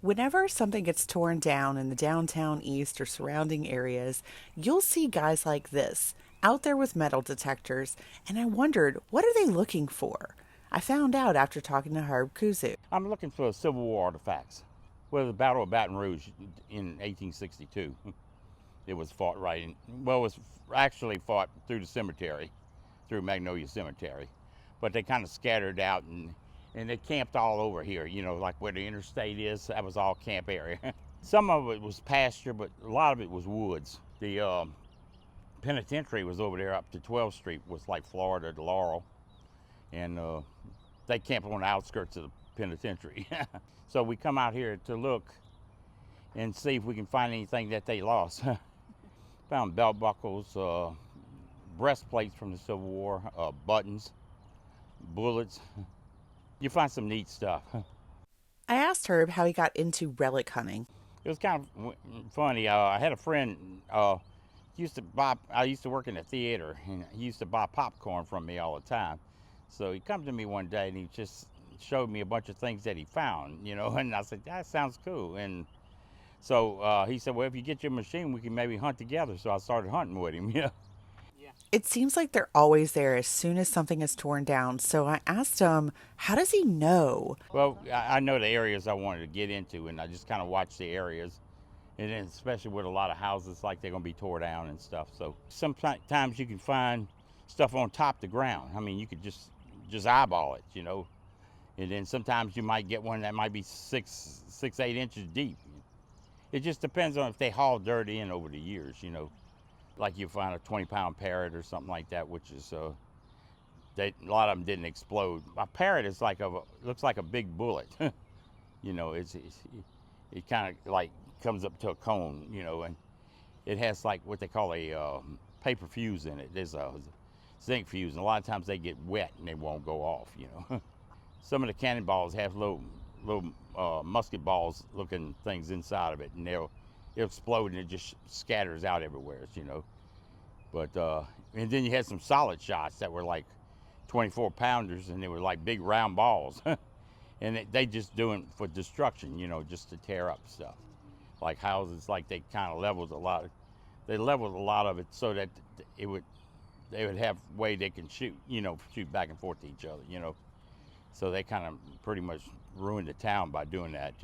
Whenever something gets torn down in the downtown east or surrounding areas, you'll see guys like this out there with metal detectors, and I wondered, what are they looking for? I found out after talking to Herb Kuzu. I'm looking for Civil War artifacts. Well, the Battle of Baton Rouge in 1862, it was fought right in, well, it was actually fought through the cemetery, through Magnolia Cemetery. But they kind of scattered out and they camped all over here, like where the interstate is, that was all camp area. Some of it was pasture, but a lot of it was woods. The penitentiary was over there up to 12th Street, was like Florida to Laurel. And they camped on the outskirts of the penitentiary. So we come out here to look and see if we can find anything that they lost. Found belt buckles, breastplates from the Civil War, buttons, bullets. You find some neat stuff. I asked Herb how he got into relic hunting. It was kind of funny. I had a friend used to buy. I used to work in the theater, and he used to buy popcorn from me all the time. So he come to me one day and he just showed me a bunch of things that he found, and I said, that sounds cool. And so he said, well, if you get your machine, we can maybe hunt together. So I started hunting with him. It seems like they're always there as soon as something is torn down, so I asked him, how does he know? Well, I know the areas I wanted to get into, and I just kind of watch the areas. And then especially with a lot of houses, like they're going to be tore down and stuff. So sometimes you can find stuff on top of the ground. I mean, you could just eyeball it. And then sometimes you might get one that might be 8 inches deep. It just depends on if they haul dirt in over the years. Like you find a 20-pound parrot or something like that, which is a lot of them didn't explode. A parrot is looks like a big bullet. It kind of like comes up to a cone, and it has like what they call a paper fuse in it. There's a zinc fuse, and a lot of times they get wet and they won't go off. Some of the cannonballs have little musket balls looking things inside of it, and it'll explode and it just scatters out everywhere. But and then you had some solid shots that were like 24 pounders, and they were like big round balls. And they just doing for destruction, just to tear up stuff. Like houses, like they kind of leveled a lot. They leveled a lot of it so that they would have way they can shoot, shoot back and forth to each other. So they kind of pretty much ruined the town by doing that.